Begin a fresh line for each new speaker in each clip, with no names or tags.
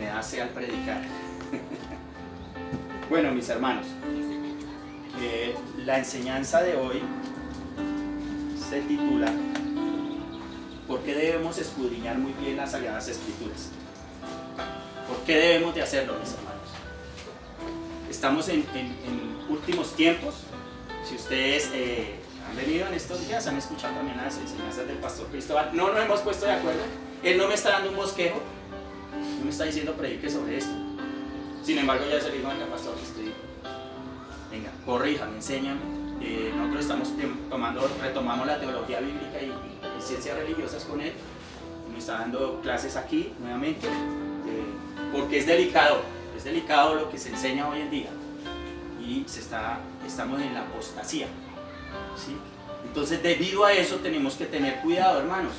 me da sed al predicar. Bueno, mis hermanos, la enseñanza de hoy se titula ¿por qué debemos escudriñar muy bien las Sagradas Escrituras? ¿Por qué debemos de hacerlo, mis hermanos? Estamos en últimos tiempos. Si ustedes han venido en estos días, han escuchado también las enseñanzas del pastor Cristóbal. No nos hemos puesto de acuerdo. Él no me está dando un bosquejo, no me está diciendo predique sobre esto. Sin embargo, ya se le dijo al pastor que estoy. Venga, corríjame, enséñame. Nosotros estamos retomamos la teología bíblica y ciencias religiosas con él. Me está dando clases aquí nuevamente, porque es delicado lo que se enseña hoy en día y estamos en la apostasía, ¿sí? Entonces, debido a eso tenemos que tener cuidado, hermanos.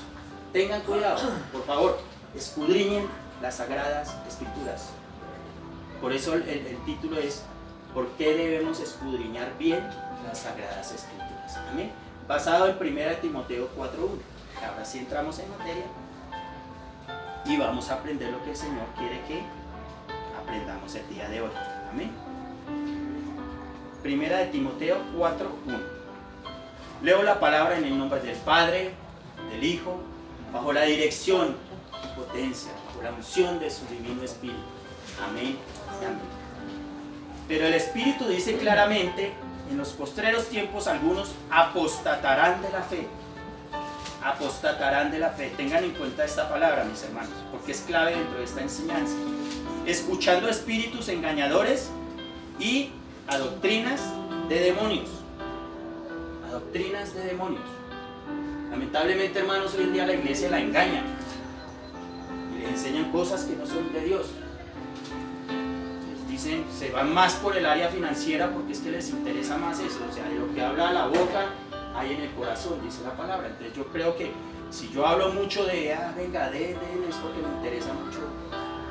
Tengan cuidado, por favor, escudriñen las Sagradas Escrituras. Por eso el título es ¿por qué debemos escudriñar bien las Sagradas Escrituras? Amén. Basado en 1 Timoteo 4:1. Ahora sí entramos en materia y vamos a aprender lo que el Señor quiere que aprendamos el día de hoy. Amén. 1 Timoteo 4:1. Leo la palabra en el nombre del Padre, del Hijo, bajo la dirección y potencia, bajo la unción de su divino Espíritu. Amén y amén. Pero el Espíritu dice claramente: en los postreros tiempos algunos apostatarán de la fe. Apostatarán de la fe. Tengan en cuenta esta palabra, mis hermanos, porque es clave dentro de esta enseñanza. Escuchando espíritus engañadores y a doctrinas de demonios. A doctrinas de demonios. Lamentablemente, hermanos, hoy en día la iglesia la engaña y les enseñan cosas que no son de Dios. Les dicen, se van más por el área financiera porque es que les interesa más eso. O sea, de lo que habla la boca hay en el corazón, dice la palabra. Entonces yo creo que si yo hablo mucho de, venga, es porque me interesa mucho,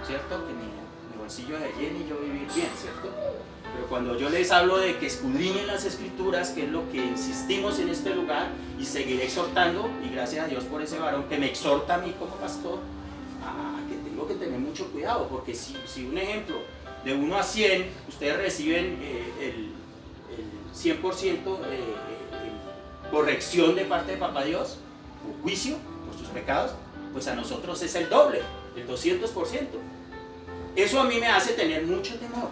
¿cierto? Que mi bolsillo se llene y yo vivir bien, ¿cierto? Pero cuando yo les hablo de que escudriñen las Escrituras, que es lo que insistimos en este lugar, y seguiré exhortando, y gracias a Dios por ese varón que me exhorta a mí como pastor, que tengo que tener mucho cuidado, porque si un ejemplo, de 1 a 100, ustedes reciben el 100% corrección de parte de Papá Dios, o juicio por sus pecados, pues a nosotros es el doble, el 200%. Eso a mí me hace tener mucho temor.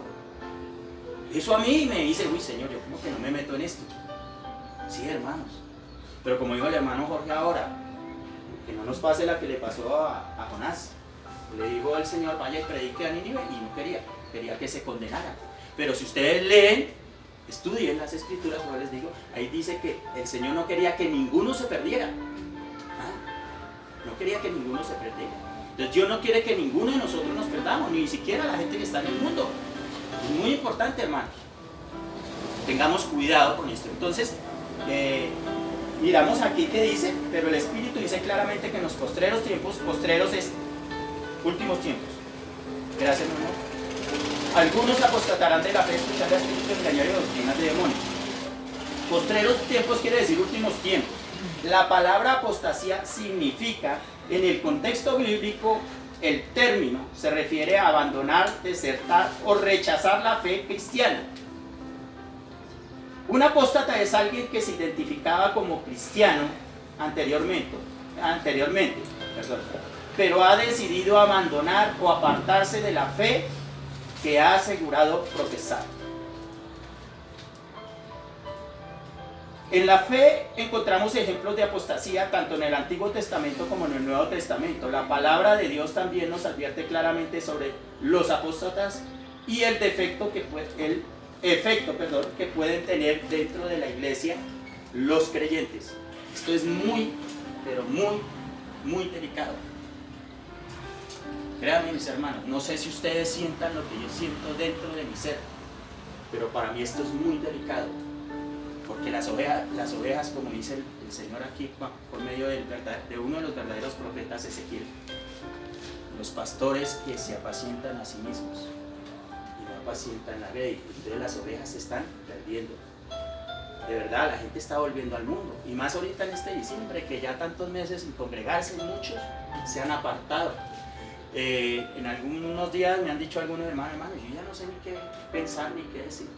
Eso a mí me dice, uy Señor, yo como que no me meto en esto. Sí, hermanos. Pero como dijo el hermano Jorge ahora, que no nos pase la que le pasó a Jonás. Le dijo al Señor, vaya y predique a Nínive, y no quería que se condenara. Pero si ustedes leen, estudien las Escrituras, como les digo, ahí dice que el Señor no quería que ninguno se perdiera. No quería que ninguno se perdiera. Entonces Dios no quiere que ninguno de nosotros nos perdamos, ni siquiera la gente que está en el mundo. Es muy importante, hermanos. Tengamos cuidado con esto. Entonces, miramos aquí que dice, pero el Espíritu dice claramente que en los postreros tiempos, postreros es últimos tiempos. Gracias, mi amor. Algunos apostatarán de la fe escuchando a espíritus engañadores y doctrinas de demonios. Postreros tiempos quiere decir últimos tiempos. La palabra apostasía significa, en el contexto bíblico, el término se refiere a abandonar, desertar o rechazar la fe cristiana. Un apóstata es alguien que se identificaba como cristiano anteriormente, pero ha decidido abandonar o apartarse de la fe que ha asegurado profesar. En la fe encontramos ejemplos de apostasía tanto en el Antiguo Testamento como en el Nuevo Testamento. La palabra de Dios también nos advierte claramente sobre los apóstatas y el efecto que pueden tener dentro de la iglesia los creyentes. Esto es muy, pero muy delicado. Créanme, mis hermanos, no sé si ustedes sientan lo que yo siento dentro de mi ser, pero para mí esto es muy delicado. Porque las ovejas, como dice el Señor aquí, por medio de uno de los verdaderos profetas, Ezequiel, los pastores que se apacientan a sí mismos y no apacientan la red, entonces las ovejas se están perdiendo. De verdad, la gente está volviendo al mundo, y más ahorita en este diciembre, que ya tantos meses sin congregarse, muchos se han apartado. En algunos días me han dicho algunos hermanos, yo ya no sé ni qué pensar ni qué decir.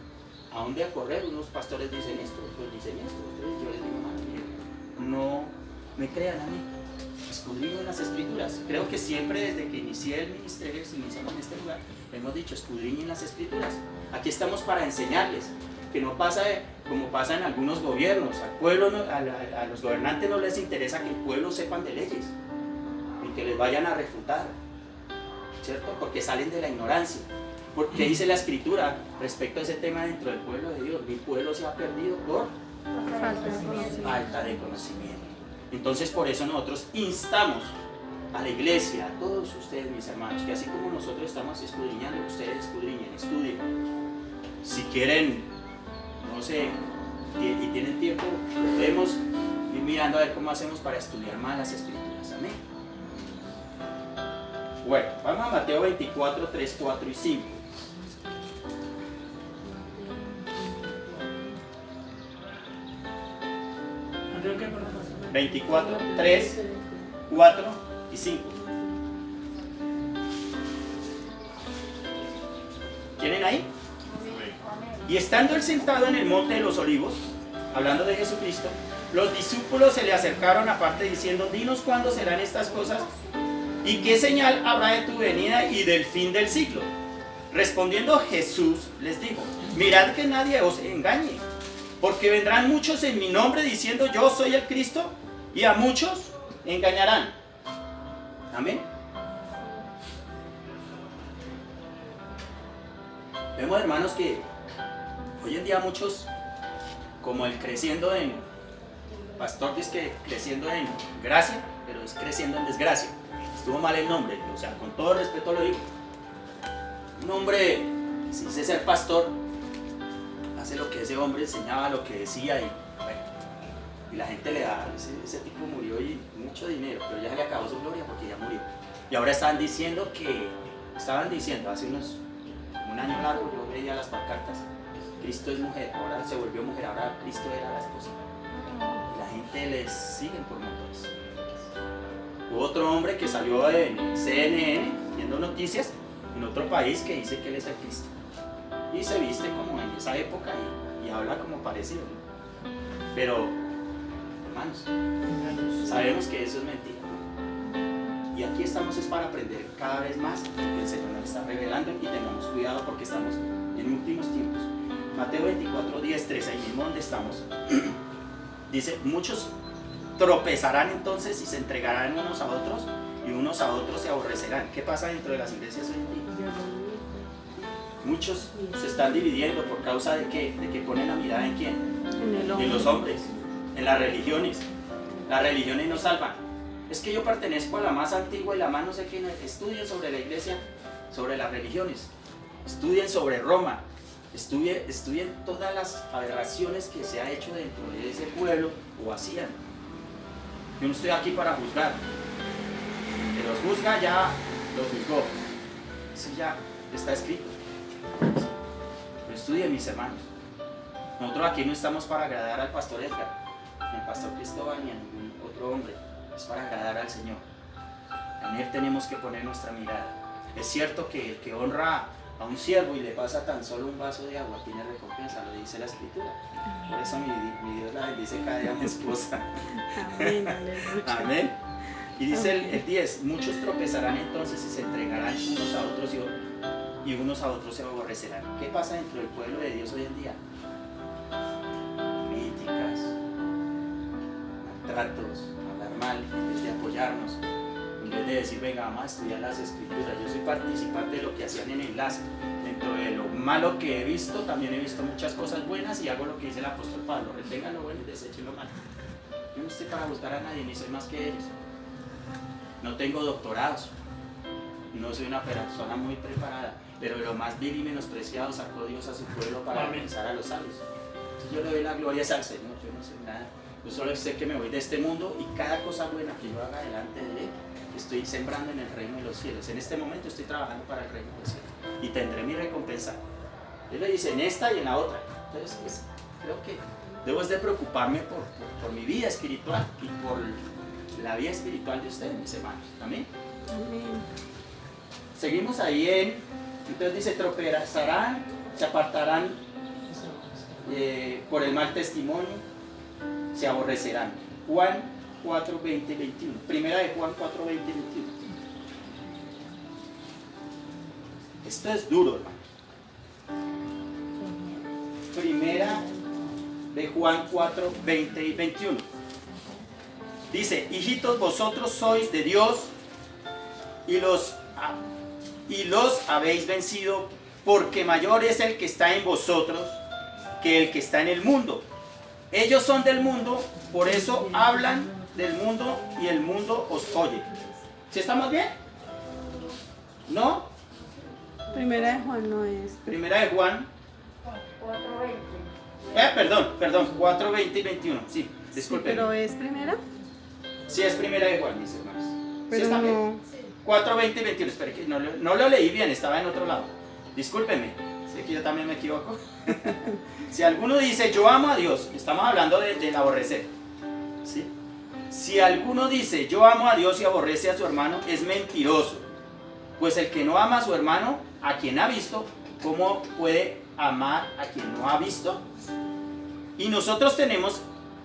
¿A dónde a correr? Unos pastores dicen esto, otros dicen esto. Entonces yo les digo, hermano, no me crean a mí. Escudriño en las Escrituras. Creo que siempre desde que inicié el ministerio, iniciamos en este lugar, hemos dicho, escudriñen las Escrituras. Aquí estamos para enseñarles. Que no pasa como pasa en algunos gobiernos. Al pueblo, a los gobernantes no les interesa que el pueblo sepan de leyes. Ni que les vayan a refutar. ¿Cierto? Porque salen de la ignorancia. Porque dice la Escritura respecto a ese tema dentro del pueblo de Dios. Mi pueblo se ha perdido por falta de conocimiento. Entonces por eso nosotros instamos a la iglesia, a todos ustedes mis hermanos, que así como nosotros estamos escudriñando, ustedes escudriñen, estudien. Si quieren, no sé, y tienen tiempo, podemos ir mirando a ver cómo hacemos para estudiar más las Escrituras. Amén. Bueno, vamos a Mateo 24, 3, 4 y 5. 24, 3, 4 y 5. ¿Tienen ahí? Y estando él sentado en el monte de los olivos, hablando de Jesucristo, los discípulos se le acercaron aparte diciendo, dinos cuándo serán estas cosas y qué señal habrá de tu venida y del fin del siglo. Respondiendo Jesús les dijo, mirad que nadie os engañe, porque vendrán muchos en mi nombre diciendo yo soy el Cristo, y a muchos engañarán. Amén. Vemos, hermanos, que hoy en día muchos, como el creciendo en, pastor dice que creciendo en gracia, pero es creciendo en desgracia. Estuvo mal el nombre, o sea, con todo respeto lo digo. Un hombre, si dice ser pastor, hace lo que ese hombre enseñaba, lo que decía, y bueno, y la gente le da, ese tipo murió y mucho dinero, pero ya se le acabó su gloria porque ya murió. Y ahora estaban diciendo hace un año largo, yo veía las pancartas, Cristo es mujer, ahora se volvió mujer, ahora Cristo era la esposa. Y la gente les sigue por montones. Hubo otro hombre que salió en CNN viendo noticias en otro país que dice que él es el Cristo. Y se viste como en esa época y habla como parecido, ¿no? Pero, hermanos, sabemos que eso es mentira. Y aquí estamos es para aprender cada vez más lo que el Señor nos está revelando y tengamos cuidado porque estamos en últimos tiempos. Mateo 24, 10, 13, ahí mismo donde estamos, dice, muchos tropezarán entonces y se entregarán unos a otros y unos a otros se aborrecerán. ¿Qué pasa dentro de las iglesias hoy en día? Muchos se están dividiendo por causa de ¿qué? De que ponen la mirada en quién, en los hombres, en las religiones. Las religiones no salvan. Es que yo pertenezco a la más antigua y la más no sé quién. Estudien sobre la iglesia, sobre las religiones, estudien sobre Roma, estudien todas las aberraciones que se ha hecho dentro de ese pueblo o hacían. Yo no estoy aquí para juzgar. El que los juzga ya los juzgó. Eso ya está escrito. Pero estudien, mis hermanos. Nosotros aquí no estamos para agradar al pastor Edgar, ni al pastor Cristóbal, ni a ningún otro hombre. Es para agradar al Señor. En Él tenemos que poner nuestra mirada. Es cierto que el que honra a un siervo y le pasa tan solo un vaso de agua tiene recompensa, lo dice la Escritura. Por eso mi Dios la bendice cada día a mi esposa.
Amén.
Amén. Y dice el 10, muchos tropezarán entonces y se entregarán unos a otros y unos a otros se aborrecerán. ¿Qué pasa dentro del pueblo de Dios hoy en día? Críticas, maltratos, hablar mal, en vez de apoyarnos, en vez de decir, venga, vamos a estudiar las Escrituras. Yo soy participante de lo que hacían en Enlace. Dentro de lo malo que he visto, también he visto muchas cosas buenas y hago lo que dice el apóstol Pablo, retengan lo bueno y desechen lo malo. Yo no estoy para juzgar a nadie, ni soy más que ellos. No tengo doctorados, no soy una persona muy preparada, pero de lo más vil y menospreciado sacó Dios a su pueblo para alcanzar a los sabios. Entonces yo le doy la gloria al Señor, yo no sé nada. Yo solo sé que me voy de este mundo y cada cosa buena que yo haga delante de Él, estoy sembrando en el reino de los cielos. En este momento estoy trabajando para el reino de los cielos y tendré mi recompensa. Él le dice en esta y en la otra. Entonces pues, creo que debo de preocuparme por mi vida espiritual y por la vida espiritual de ustedes, mis hermanos. Amén.
Amén.
seguimos ahí entonces dice, tropezarán, se apartarán por el mal testimonio, se aborrecerán. Juan 4, 20, 21. Primera de Juan 4, 20, 21. Esto es duro, hermano. Primera de Juan 4, 20 y 21. Dice, hijitos, vosotros sois de Dios y los habéis vencido, porque mayor es el que está en vosotros que el que está en el mundo. Ellos son del mundo, por eso hablan del mundo y el mundo os oye. ¿Sí estamos bien? ¿No?
Primera de Juan no es.
Primera de Juan. 4:20. Perdón, 4, 20 y 21. Sí, disculpen.
Sí, ¿pero es primera?
Sí, es primera de Juan, mis hermanos.
Pero
¿Sí está bien?
no.
4, 20 y 21. Espera, que no lo leí bien, estaba en otro lado. Discúlpenme, sé que yo también me equivoco. Si alguno dice, yo amo a Dios, estamos hablando del aborrecer. ¿Sí? Si alguno dice, yo amo a Dios y aborrece a su hermano, es mentiroso. Pues el que no ama a su hermano, a quien ha visto, ¿cómo puede amar a quien no ha visto? Y nosotros tenemos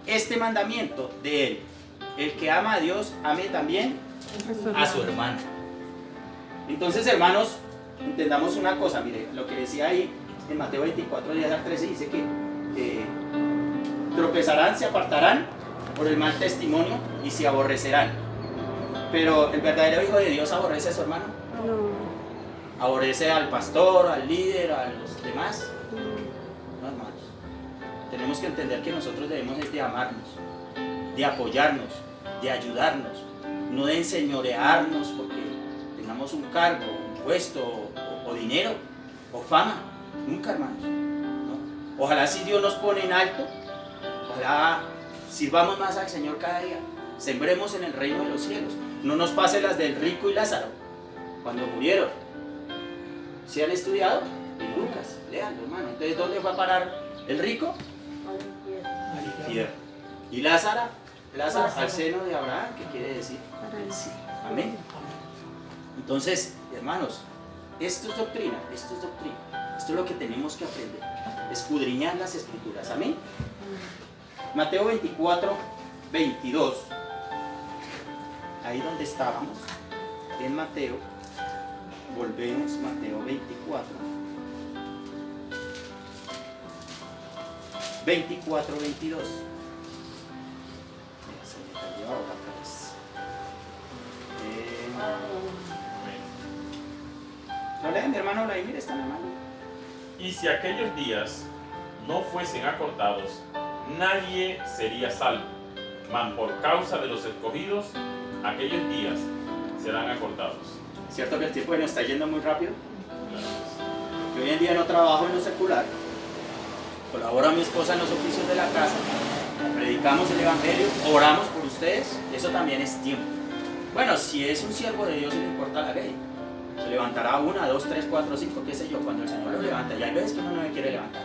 este mandamiento de él: el que ama a Dios, ame también a su hermano. Entonces, hermanos, entendamos una cosa. Mire, lo que decía ahí en Mateo 24, 10 al 13, dice que tropezarán, se apartarán por el mal testimonio y se aborrecerán. Pero el verdadero hijo de Dios aborrece a su hermano.
No.
Aborrece al pastor, al líder, a los demás. No, hermanos. Tenemos que entender que nosotros debemos es de amarnos, de apoyarnos, de ayudarnos, no de enseñorearnos porque tengamos un cargo, un puesto, o dinero, o fama. Nunca, hermanos. ¿No? Ojalá, si Dios nos pone en alto, ojalá sirvamos más al Señor cada día. Sembremos en el reino de los cielos. No nos pase las del rico y Lázaro cuando murieron. ¿Sí han estudiado? En Lucas, léanlo, hermano. Entonces, ¿dónde fue a parar el rico? Al infierno. ¿Y Lázaro? Al seno de Abraham, ¿qué quiere decir? Sí. Amén. Entonces, hermanos, esto es doctrina, esto es doctrina. Esto es lo que tenemos que aprender. Escudriñar las escrituras. Amén. Mateo 24, 22. Ahí donde estábamos, en Mateo, volvemos, Mateo 24. 24, 22. Se me cayó ahora otra vez. ¿Lo leen, mi hermano Vladimir? ¿Está mi hermano?
Y si aquellos días no fuesen acortados, nadie sería salvo. Mas por causa de los escogidos, aquellos días serán acortados.
¿Cierto que el tiempo nos está yendo muy rápido? Yo hoy en día no trabajo en lo secular. Colaboro a mi esposa en los oficios de la casa. Predicamos el evangelio, oramos por ustedes. Eso también es tiempo. Bueno, si es un siervo de Dios y le importa la ley, se levantará 1, 2, 3, 4, 5, qué sé yo, cuando el Señor lo levanta. Y hay veces que uno no me quiere levantar.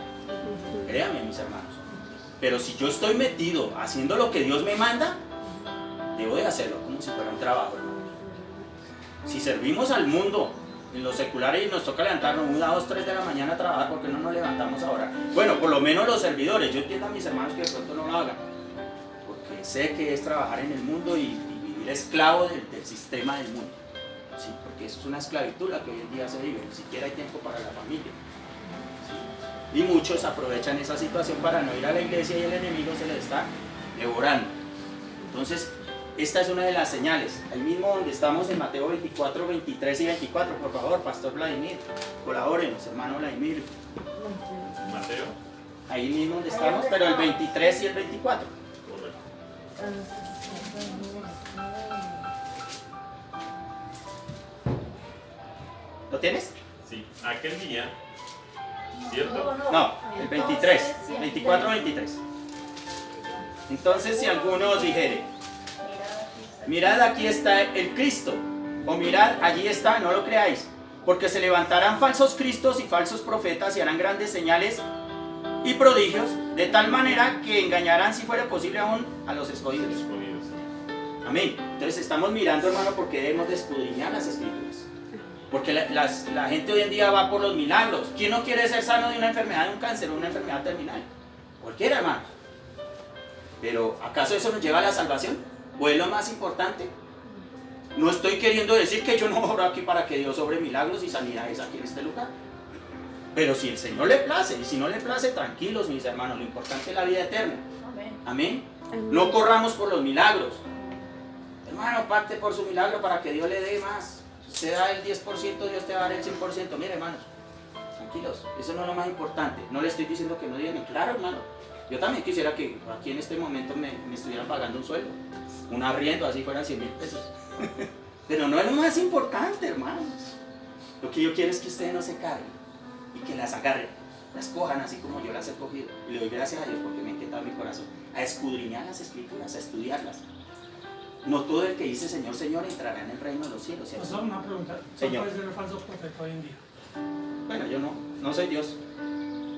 Créanme, mis hermanos. Pero si yo estoy metido haciendo lo que Dios me manda, debo de hacerlo como si fuera un trabajo, hermano. Si servimos al mundo en lo secular y nos toca levantarnos 1, 2, 3 de la mañana a trabajar, ¿por qué no nos levantamos ahora? Bueno, por lo menos los servidores. Yo entiendo a mis hermanos que de pronto no lo hagan, porque sé que es trabajar en el mundo y vivir esclavo del sistema del mundo. Sí, porque eso es una esclavitud la que hoy en día se vive. Ni siquiera hay tiempo para la familia. ¿Sí? Y muchos aprovechan esa situación para no ir a la iglesia y el enemigo se les está devorando. Entonces, esta es una de las señales. Ahí mismo donde estamos en Mateo 24, 23 y 24, por favor, Pastor Vladimir, colabórenos, hermano Vladimir.
Mateo.
Ahí mismo donde estamos, pero el 23 y el 24.
Correcto.
¿Lo tienes?
Sí, aquel día, ¿cierto?
No, el 23, 24, 23. Entonces, si alguno os dijere, mirad, aquí está el Cristo, o mirad, allí está, no lo creáis, porque se levantarán falsos cristos y falsos profetas y harán grandes señales y prodigios, de tal manera que engañarán, si fuera posible, aún a los escogidos. Amén. Entonces estamos mirando, hermano, porque debemos de escudriñar las escrituras. Porque la gente hoy en día va por los milagros. ¿Quién no quiere ser sano de una enfermedad, de un cáncer o una enfermedad terminal? Cualquiera, hermano. Pero ¿acaso eso nos lleva a la salvación? ¿O es lo más importante? No estoy queriendo decir que yo no oro aquí para que Dios obre milagros y sanidades aquí en este lugar. Pero si el Señor le place, y si no le place, tranquilos mis hermanos, lo importante es la vida eterna. Amén. No corramos por los milagros. Hermano, parte por su milagro para que Dios le dé más. Si usted da el 10%, Dios te va a dar el 100%. Mire, hermanos, tranquilos, eso no es lo más importante. No le estoy diciendo que no digan, claro, hermano. Yo también quisiera que aquí en este momento me estuvieran pagando un sueldo, un arriendo, así fueran 100,000 pesos. Pero no es lo más importante, hermanos. Lo que yo quiero es que ustedes no se carguen y que las agarren, las cojan así como yo las he cogido. Y le doy gracias a Dios porque me ha inquietado mi corazón a escudriñar las escrituras, a estudiarlas. No todo el que dice Señor, Señor entrará en el reino de los cielos, ¿cierto?
Pastor, una pregunta.
Señor.
¿Cuál puede ser el falso profeta hoy en día?
Bueno, yo no soy Dios.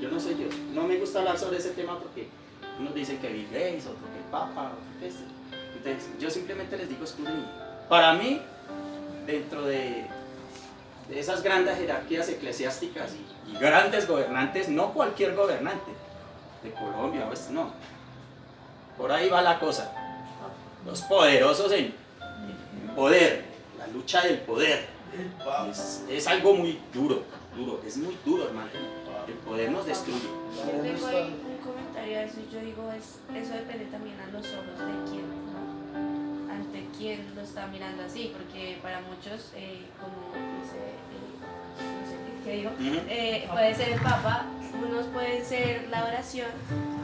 Yo no soy Dios. No me gusta hablar sobre ese tema porque unos dicen que Bill Gates, otro que el Papa, otro que este. Entonces, yo simplemente les digo escudriñen. Para mí, dentro de esas grandes jerarquías eclesiásticas y grandes gobernantes, no cualquier gobernante de Colombia o esto, no. Por ahí va la cosa. Los poderosos en poder, la lucha del poder. Es algo muy duro, es muy duro, hermano. El poder nos destruye.
Yo tengo ahí un comentario a eso y yo digo, eso depende también a los ojos de quién, ¿no? Ante quién lo está mirando así, porque para muchos, como dice, no sé qué digo, puede ser el Papa, unos pueden ser la oración,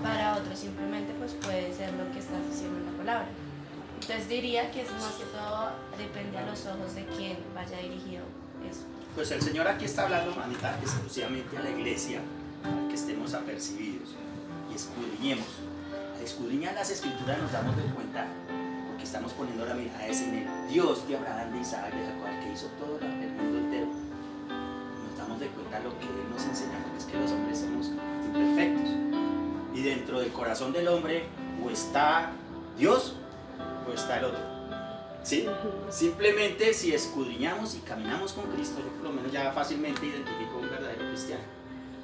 para otros simplemente pues puede ser lo que estás diciendo en la palabra. Entonces diría que es más que todo depende a los ojos de quién vaya dirigido eso.
Pues el Señor aquí está hablando, manita, exclusivamente a la iglesia, para que estemos apercibidos y escudriñemos. Al escudriñar las escrituras nos damos de cuenta, porque estamos poniendo la mirada en el Dios de Abraham, de Isaac, de Jacob, que hizo todo el mundo entero. Nos damos de cuenta lo que Él nos enseña, porque es que los hombres somos imperfectos. Y dentro del corazón del hombre o está Dios o está el otro. ¿Sí? Simplemente si escudriñamos y caminamos con Cristo, yo por lo menos ya fácilmente identifico un verdadero cristiano.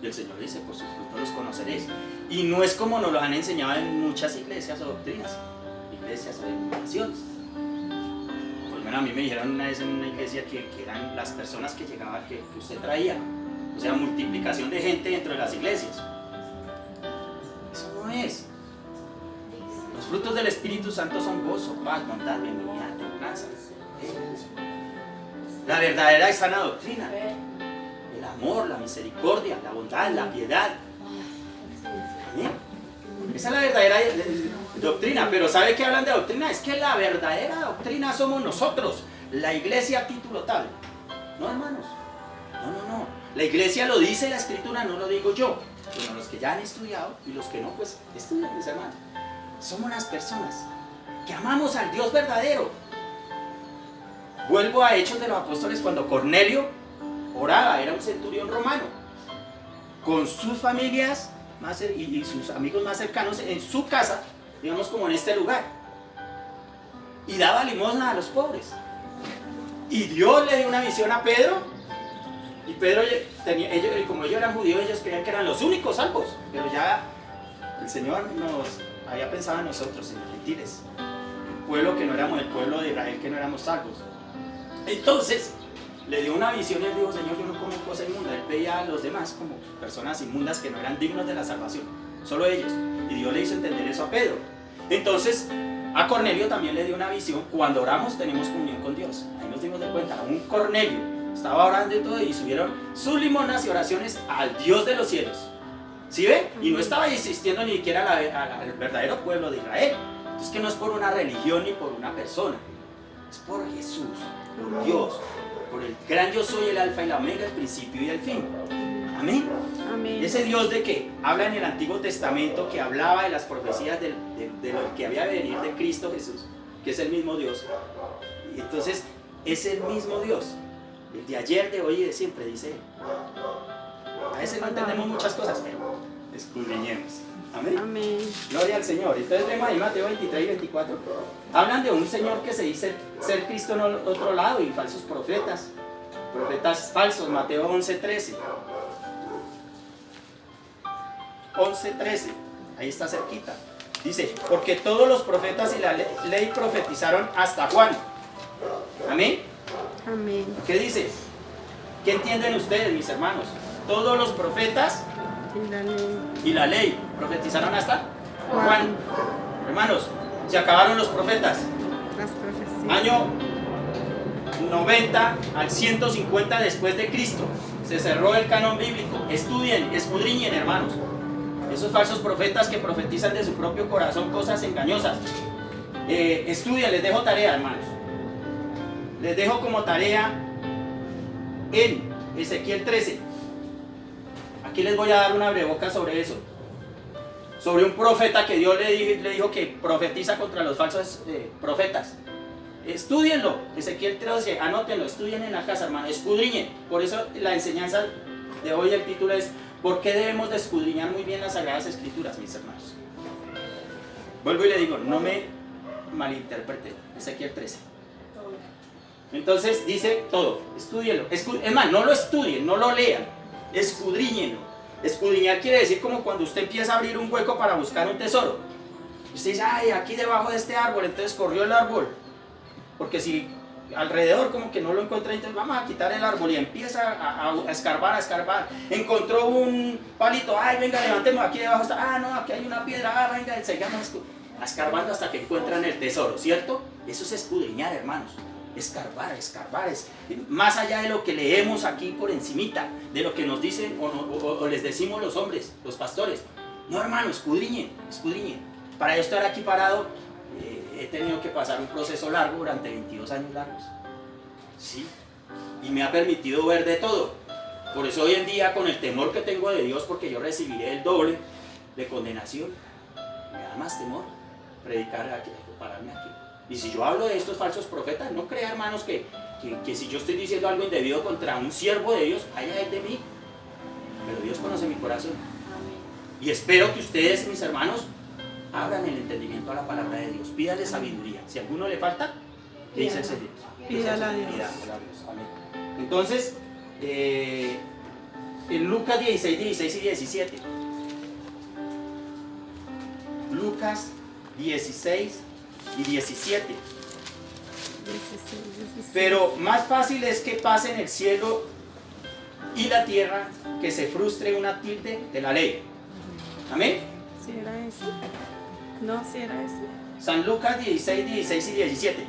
Y el Señor dice, por sus frutos los conoceréis. Y no es como nos lo han enseñado en muchas iglesias o doctrinas, iglesias o denominaciones. Por lo menos a mí me dijeron una vez en una iglesia que eran las personas que llegaban, que usted traía. O sea, multiplicación de gente dentro de las iglesias. Eso no es. Los frutos del Espíritu Santo son gozo, paz, bondad, benignidad, templanza. La verdadera y sana doctrina. El amor, la misericordia, la bondad, la piedad. ¿Amén? Esa es la verdadera doctrina. Pero ¿sabe qué hablan de doctrina? Es que la verdadera doctrina somos nosotros. La iglesia a título tal. No, hermanos. No. La iglesia lo dice la Escritura, no lo digo yo. Bueno, los que ya han estudiado y los que no, pues estudian, mis hermanos. Somos las personas que amamos al Dios verdadero. Vuelvo a Hechos de los Apóstoles cuando Cornelio oraba, era un centurión romano, con sus familias y sus amigos más cercanos en su casa, digamos como en este lugar, y daba limosna a los pobres. Y Dios le dio una visión a Pedro, y Pedro, como ellos eran judíos, ellos creían que eran los únicos salvos, pero ya el Señor nos había pensado en nosotros, en los gentiles, el pueblo que no éramos el pueblo de Israel, que no éramos salvos. Entonces le dio una visión y él dijo, Señor, yo no como cosa inmunda. Él veía a los demás como personas inmundas que no eran dignos de la salvación, solo ellos. Y Dios le hizo entender eso a Pedro. Entonces a Cornelio también le dio una visión. Cuando oramos tenemos comunión con Dios. Ahí nos dimos de cuenta, un Cornelio estaba orando y todo, y subieron sus limonas y oraciones al Dios de los cielos. ¿Sí ve? Y no estaba insistiendo ni siquiera al verdadero pueblo de Israel. Entonces que no es por una religión ni por una persona, es por Jesús, por Dios, por el gran yo soy, el alfa y la omega, el principio y el fin. Amén.
Amén.
Ese Dios de que habla en el Antiguo Testamento, que hablaba de las profecías de lo que había de venir de Cristo Jesús, que es el mismo Dios. Y entonces es el mismo Dios, el de ayer, de hoy y de siempre, dice él. A veces no entendemos muchas cosas, pero escudriñemos. Amén.
Amén.
Gloria al Señor. Entonces vemos ahí Mateo 23 y 24. Hablan de un Señor que se dice ser Cristo en otro lado y falsos profetas. profetas falsos, Mateo 11:13. 11:13, ahí está cerquita. Dice, porque todos los profetas y la ley profetizaron hasta Juan. Amén.
Amén.
¿Qué dice? ¿Qué entienden ustedes, mis hermanos? Todos los profetas
Y la ley.
y la ley profetizaron hasta Juan. Hermanos, se acabaron los profetas.
Las profecías.
Año 90 al 150 después de Cristo. Se cerró el canon bíblico. Estudien, escudriñen, hermanos. Esos falsos profetas que profetizan de su propio corazón cosas engañosas. Estudien, les dejo tarea, hermanos. Les dejo como tarea en Ezequiel 13. Aquí les voy a dar una abrebocas sobre eso. Sobre un profeta que Dios le dijo que profetiza contra los falsos profetas. Estudienlo, Ezequiel 13, anótenlo, estudien en la casa, hermano, escudriñen. Por eso la enseñanza de hoy, el título es ¿por qué debemos de escudriñar muy bien las Sagradas Escrituras, mis hermanos? Vuelvo y le digo, no me malinterpreten, Ezequiel 13. Entonces dice todo, estúdienlo. Es más, no lo estudien, no lo lean, escudriñenlo. Escudriñar quiere decir como cuando usted empieza a abrir un hueco para buscar un tesoro. Usted dice, ay, aquí debajo de este árbol, entonces corrió el árbol. Porque si alrededor como que no lo encuentra, entonces vamos a quitar el árbol y empieza a escarbar, a escarbar. Encontró un palito, ay, venga, levantemos, aquí debajo está, ah, no, aquí hay una piedra, ah, venga, sigamos escarbando hasta que encuentran el tesoro, ¿cierto? Eso es escudriñar, hermanos. Escarbar, escarbar, es más allá de lo que leemos aquí por encimita, de lo que nos dicen o les decimos los hombres, los pastores. No, hermano, escudriñen, escudriñen. Para yo estar aquí parado, he tenido que pasar un proceso largo durante 22 años largos. Sí, y me ha permitido ver de todo. Por eso hoy en día, con el temor que tengo de Dios, porque yo recibiré el doble de condenación, me da más temor predicar aquí, pararme aquí. Y si yo hablo de estos falsos profetas, no crea, hermanos, que si yo estoy diciendo algo indebido contra un siervo de Dios, haya él de mí. Pero Dios conoce mi corazón. Y espero que ustedes, mis hermanos, abran el entendimiento a la palabra de Dios. Pídale sabiduría. Si a alguno le falta, ¿qué dice el Señor?
Pídala a Dios.
Pídala a Dios. Amén. Entonces, en Lucas 16, 16 y 17. Lucas 16 y 17.
16, 17.
Pero más fácil es que pase en el cielo y la tierra que se frustre una tilde de la ley. Amén.
¿Sí era eso? No, sí era eso.
San Lucas 16, 16 y 17.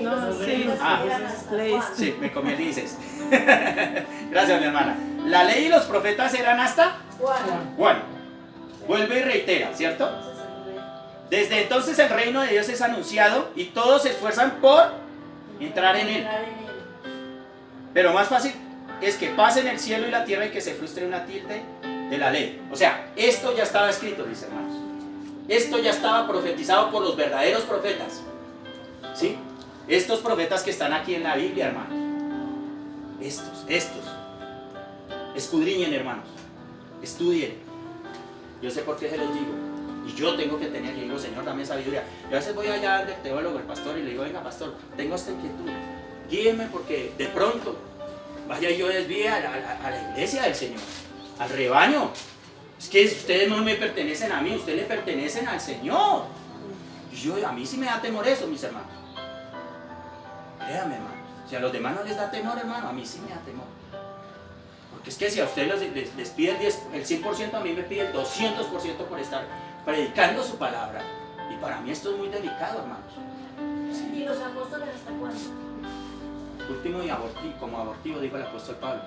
No, sí.
Ah.
Leíste.
Sí, me comí el 16. Gracias, mi hermana. La ley y los profetas eran hasta Juan. Vuelve y reitera, ¿cierto? Desde entonces el reino de Dios es anunciado y todos se esfuerzan por entrar en él. Pero más fácil es que pasen el cielo y la tierra y que se frustre una tilde de la ley. O sea, esto ya estaba escrito, mis hermanos. Esto ya estaba profetizado por los verdaderos profetas. ¿Sí? Estos profetas que están aquí en la Biblia, hermanos. Estos. Escudriñen, hermanos. Estudien. Yo sé por qué se los digo. Y yo tengo que tener, yo digo, Señor, dame sabiduría. Yo a veces voy allá al teólogo, el pastor, y le digo, venga, pastor, tengo esta inquietud. Guíeme porque de pronto vaya yo desvíe a la iglesia del Señor, al rebaño. Es que ustedes no me pertenecen a mí, ustedes le pertenecen al Señor. Y a mí sí me da temor eso, mis hermanos. Créanme, hermano. Si a los demás no les da temor, hermano, a mí sí me da temor. Porque es que si a ustedes les pide el 100%, a mí me pide el 200% por estar predicando su palabra. Y para mí esto es muy delicado, hermanos. Sí.
¿Y los apóstoles hasta cuándo?
Último y como abortivo, dijo el apóstol Pablo.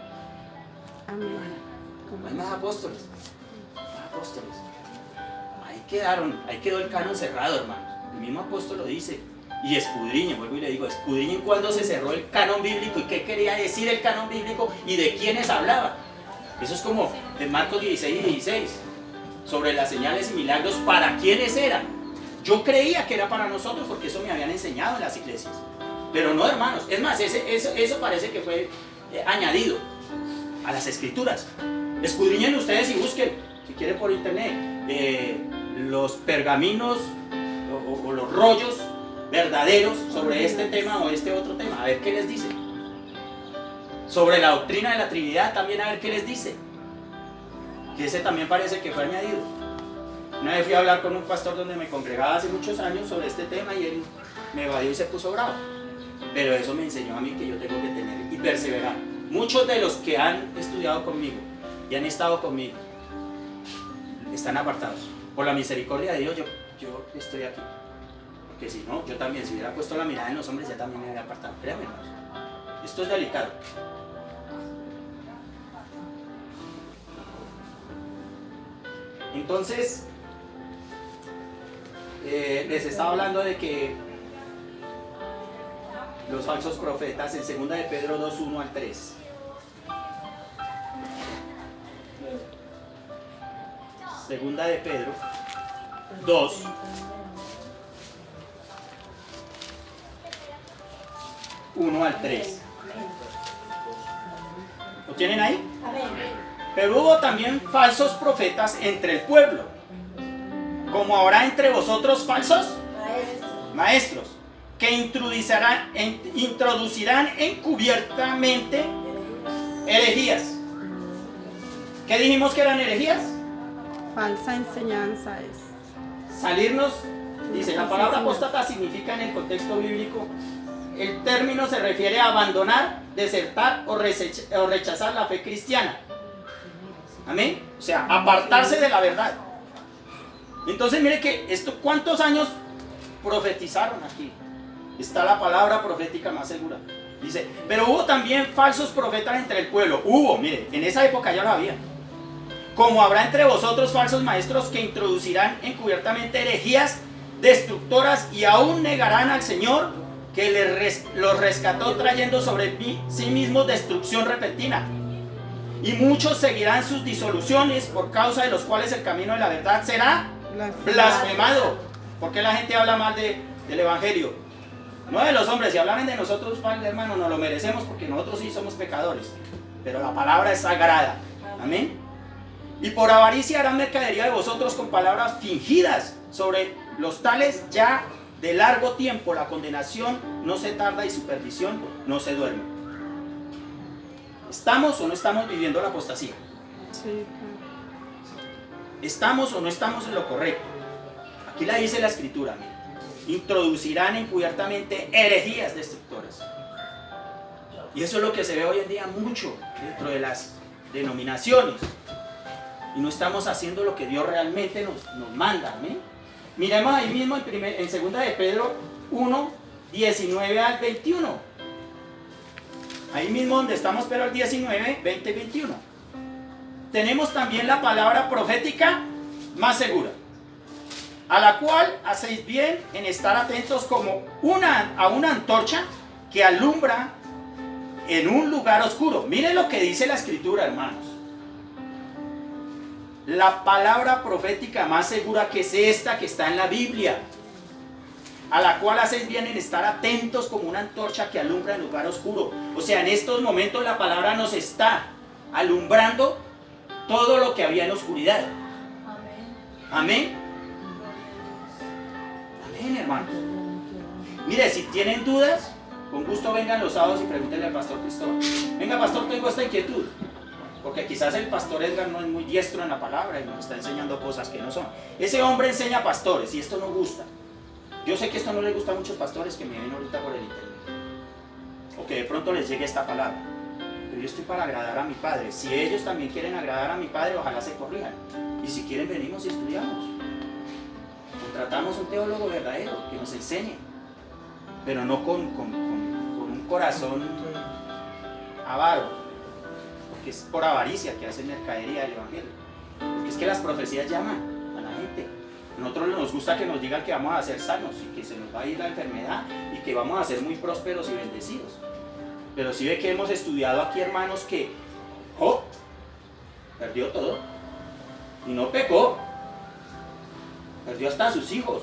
Amén.
No hay más apóstoles. Más apóstoles. Ahí quedó el canon cerrado, hermanos. El mismo apóstol lo dice. Y escudriñen, vuelvo y le digo, escudriñen cuando se cerró el canon bíblico y qué quería decir el canon bíblico y de quiénes hablaba. Eso es como de Marcos 16 y 16. Sobre las señales y milagros, ¿para quiénes eran? Yo creía que era para nosotros porque eso me habían enseñado en las iglesias. Pero no, hermanos. Es más, eso parece que fue añadido a las escrituras. Escudriñen ustedes y busquen, si quieren por internet, los pergaminos o los rollos verdaderos sobre este tema o este otro tema, a ver qué les dice. Sobre la doctrina de la Trinidad también, a ver qué les dice. Que ese también parece que fue añadido. Una vez fui a hablar con un pastor donde me congregaba hace muchos años sobre este tema y él me evadió y se puso bravo. Pero eso me enseñó a mí que yo tengo que tener y perseverar. Muchos de los que han estudiado conmigo y han estado conmigo están apartados. Por la misericordia de Dios yo estoy aquí. Porque si no, yo también, si hubiera puesto la mirada en los hombres, ya también me había apartado. Créanme, hermanos. Esto es delicado. Entonces, les estaba hablando de que los falsos profetas en 2 de Pedro 2, 1 al 3. Segunda de Pedro 2, 1 al 3. ¿Lo tienen ahí? Pero hubo también falsos profetas entre el pueblo, como habrá entre vosotros falsos maestros, que introducirán encubiertamente herejías. ¿Qué dijimos que eran herejías?
Falsa enseñanza es.
Salirnos, dice, la palabra apóstata significa en el contexto bíblico, el término se refiere a abandonar, desertar o rechazar la fe cristiana. Amén. O sea, apartarse de la verdad. Entonces mire que esto, ¿cuántos años profetizaron aquí? Está la palabra profética más segura. Dice, pero hubo también falsos profetas entre el pueblo. Hubo, mire, en esa época ya lo había. Como habrá entre vosotros falsos maestros que introducirán encubiertamente herejías destructoras y aún negarán al Señor que los rescató trayendo sobre sí mismos destrucción repentina. Y muchos seguirán sus disoluciones, por causa de los cuales el camino de la verdad será blasfemado. ¿Por qué la gente habla mal del Evangelio? No de los hombres. Si hablan de nosotros, hermano, nos lo merecemos porque nosotros sí somos pecadores. Pero la palabra es sagrada. Amén. Y por avaricia harán mercadería de vosotros con palabras fingidas. Sobre los tales ya de largo tiempo la condenación no se tarda y su perdición no se duerme. ¿Estamos o no estamos viviendo la apostasía?
Sí.
¿Estamos o no estamos en lo correcto? Aquí la dice la escritura, mira. Introducirán encubiertamente herejías destructoras. Y eso es lo que se ve hoy en día mucho dentro de las denominaciones. Y no estamos haciendo lo que Dios realmente nos manda. ¿Amén? Miremos ahí mismo en 2 de Pedro 1, 19 al 21. Ahí mismo donde estamos, pero el 19, 20 y 21. Tenemos también la palabra profética más segura, a la cual hacéis bien en estar atentos como a una antorcha que alumbra en un lugar oscuro. Miren lo que dice la escritura, hermanos. La palabra profética más segura que es esta que está en la Biblia, a la cual hacéis bien en estar atentos como una antorcha que alumbra en lugar oscuro. O sea, en estos momentos la palabra nos está alumbrando todo lo que había en oscuridad. Amén. Amén, hermanos. Mire, si tienen dudas, con gusto vengan los sábados y pregúntenle al pastor Cristóbal. Venga, pastor, tengo esta inquietud. Porque quizás el pastor Edgar no es muy diestro en la palabra y nos está enseñando cosas que no son. Ese hombre enseña a pastores y esto no gusta. Yo sé que esto no les gusta a muchos pastores que me ven ahorita por el internet, o que de pronto les llegue esta palabra, pero yo estoy para agradar a mi Padre. Si ellos también quieren agradar a mi Padre, ojalá se corrijan, y si quieren venimos y estudiamos, contratamos un teólogo verdadero que nos enseñe, pero no con un corazón avaro, porque es por avaricia que hacen mercadería del Evangelio, porque es que las profecías llaman a la gente. A nosotros nos gusta que nos digan que vamos a ser sanos y que se nos va a ir la enfermedad y que vamos a ser muy prósperos y bendecidos. Pero si ve que hemos estudiado aquí, hermanos, que Job perdió todo y no pecó, perdió hasta a sus hijos.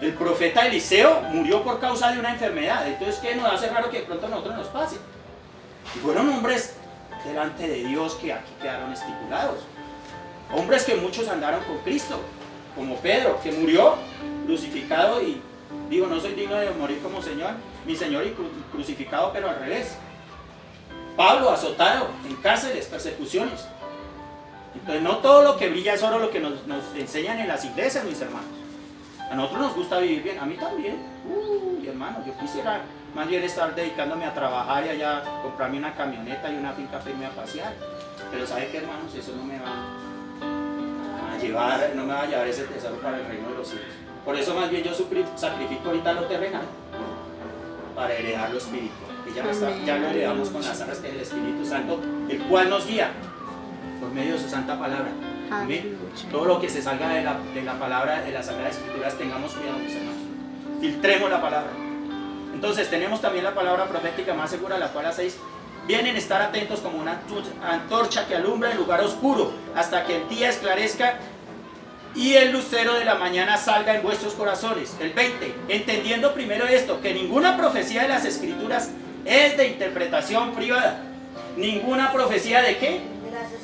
El profeta Eliseo murió por causa de una enfermedad. Entonces, ¿qué nos hace raro que de pronto a nosotros nos pase? Y fueron hombres delante de Dios que aquí quedaron estipulados. Hombres que muchos andaron con Cristo, como Pedro, que murió crucificado y Digo, no soy digno de morir como Señor, mi Señor y crucificado, pero al revés. Pablo azotado en cárceles, persecuciones. Entonces no todo lo que brilla es oro, lo que nos enseñan en las iglesias, mis hermanos. A nosotros nos gusta vivir bien, a mí también. Hermano, yo quisiera más bien estar dedicándome a trabajar y allá comprarme una camioneta y una finca para irme a pasear. Pero ¿sabe qué, hermanos? Eso no me va a llevar, no me va a llevar ese tesoro para el reino de los cielos. Por eso más bien yo sacrifico ahorita lo terrenal para heredar lo espiritual. Que ya lo heredamos con las arras del Espíritu Santo, el cual nos guía por medio de su santa palabra. Amén. Todo lo que se salga de la palabra de las Sagradas Escrituras, tengamos cuidado, mis hermanos. Filtremos la palabra. Entonces tenemos también la palabra profética más segura, la cual hacéis bien en estar atentos como una antorcha que alumbra en lugar oscuro, hasta que el día esclarezca y el lucero de la mañana salga en vuestros corazones. El 20, entendiendo primero esto, que ninguna profecía de las Escrituras es de interpretación privada. ¿Ninguna profecía de qué?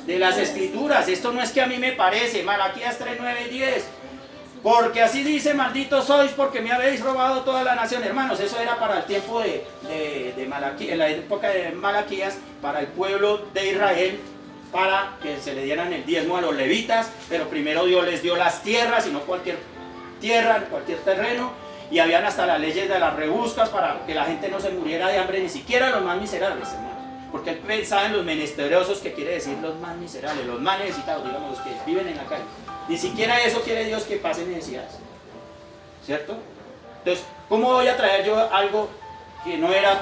De las Escrituras. Esto no es que a mí me parece. Malaquías 3, 9 y 10. Porque así dice, malditos sois porque me habéis robado toda la nación. Hermanos, eso era para el tiempo de Malaquías, en la época de Malaquías, para el pueblo de Israel, para que se le dieran el diezmo a los levitas, pero primero Dios les dio las tierras y no cualquier tierra, cualquier terreno, y habían hasta las leyes de las rebuscas para que la gente no se muriera de hambre, ni siquiera los más miserables, hermanos, porque él pensaba en los menesterosos, que quiere decir los más miserables, los más necesitados, digamos, los que viven en la calle. Ni siquiera eso quiere Dios, que pasen necesidades, ¿cierto? Entonces, ¿cómo voy a traer yo algo que no era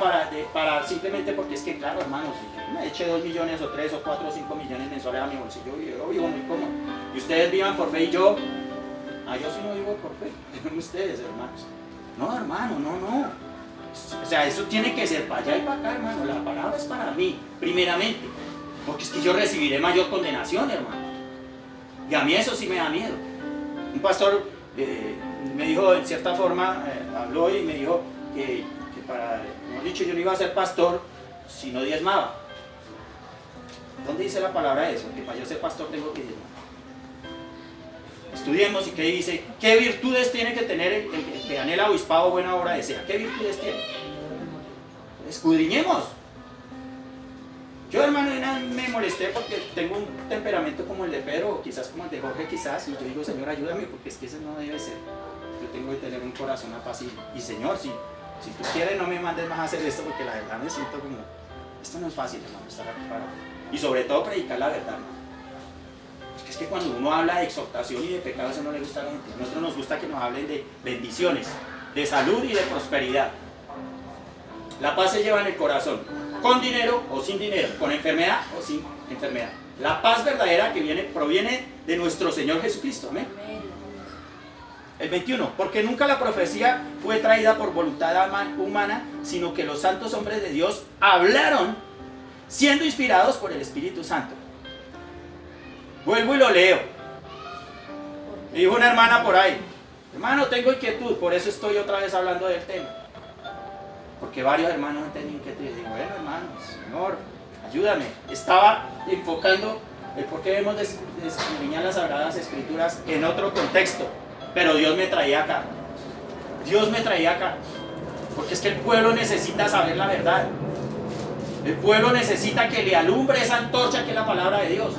para simplemente porque es que, claro, hermanos, si me eché 2 millones o 3 o 4 o 5 millones mensuales a mi bolsillo, yo vivo muy cómodo. Y ustedes vivan por fe y yo sí no vivo por fe. Ustedes, hermanos. No, hermano, no. O sea, eso tiene que ser para allá y para acá, hermano. La palabra es para mí, primeramente. Porque es que yo recibiré mayor condenación, hermano. Y a mí eso sí me da miedo. Un pastor me dijo, en cierta forma, habló y me dijo que mejor dicho, yo no iba a ser pastor si no diezmaba. ¿Dónde dice la palabra eso? Que para yo ser pastor tengo que diezmar. Estudiemos y qué dice, qué virtudes tiene que tener el que anhela obispado, buena obra desea. ¿Qué virtudes tiene? Escudriñemos. Yo, hermano, me molesté porque tengo un temperamento como el de Pedro, o quizás como el de Jorge, quizás, y yo digo, Señor, ayúdame, porque es que eso no debe ser. Yo tengo que tener un corazón apacible. Y Señor, si tú quieres, no me mandes más a hacer esto, porque la verdad me siento como, esto no es fácil, hermano, estar aquí parado. Y sobre todo predicar la verdad, hermano. Porque es que cuando uno habla de exhortación y de pecado, eso no le gusta a la gente. A nosotros nos gusta que nos hablen de bendiciones, de salud y de prosperidad. La paz se lleva en el corazón, con dinero o sin dinero, con enfermedad o sin enfermedad. La paz verdadera que proviene de nuestro Señor Jesucristo. Amén. El 21, porque nunca la profecía fue traída por voluntad humana, sino que los santos hombres de Dios hablaron siendo inspirados por el Espíritu Santo. Vuelvo y lo leo. Me dijo una hermana por ahí, hermano, tengo inquietud, por eso estoy otra vez hablando del tema. Porque varios hermanos han tenido inquietud. Y digo, bueno, hermano, Señor, ayúdame. Estaba enfocando el por qué debemos de escudriñar las Sagradas Escrituras en otro contexto. Pero Dios me traía acá. Dios me traía acá. Porque es que el pueblo necesita saber la verdad. El pueblo necesita que le alumbre esa antorcha que es la palabra de Dios.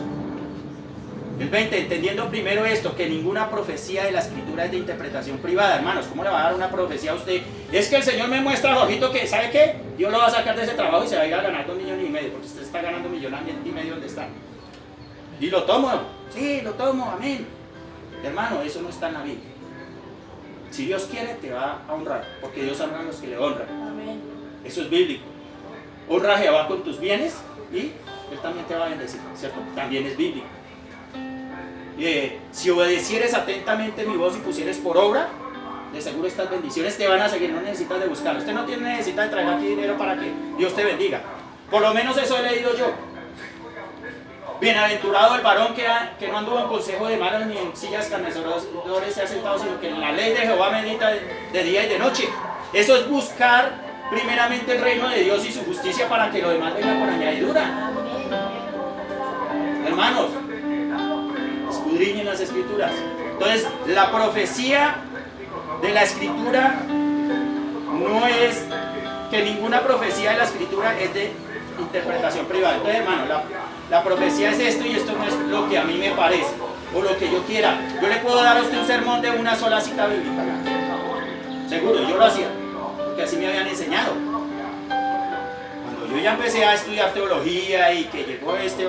El 20, entendiendo primero esto, que ninguna profecía de la Escritura es de interpretación privada. Hermanos, ¿cómo le va a dar una profecía a usted? Es que el Señor me muestra, Jorgito, que ¿sabe qué? Dios lo va a sacar de ese trabajo y se va a ir a ganar 2,5 millones, porque usted está ganando 1,5 millones donde está. Y lo tomo. Sí, lo tomo, amén. Hermano, eso no está en la Biblia. Si Dios quiere, te va a honrar, porque Dios honra a los que le honran.
Amén.
Eso es bíblico. Honra a Jehová con tus bienes y Él también te va a bendecir, ¿cierto? También es bíblico. Si obedecieres atentamente mi voz y pusieres por obra, de seguro estas bendiciones te van a seguir, no necesitas de buscarlo. Usted no necesita de traer aquí dinero para que Dios te bendiga. Por lo menos eso he leído yo. Bienaventurado el varón que no anduvo en consejo de malos ni en sillas escarnecedores se ha sentado, sino que en la ley de Jehová medita de día y de noche. Eso es buscar primeramente el reino de Dios y su justicia para que lo demás venga por añadidura. Hermanos, escudriñen las Escrituras. Entonces, la profecía de la Escritura no es que ninguna profecía de la Escritura es de interpretación privada. Entonces, hermano, la profecía es esto y esto no es lo que a mí me parece o lo que yo quiera. Yo le puedo dar a usted un sermón de una sola cita bíblica. Seguro, yo lo hacía, porque así me habían enseñado. Cuando yo ya empecé a estudiar teología y que llegó este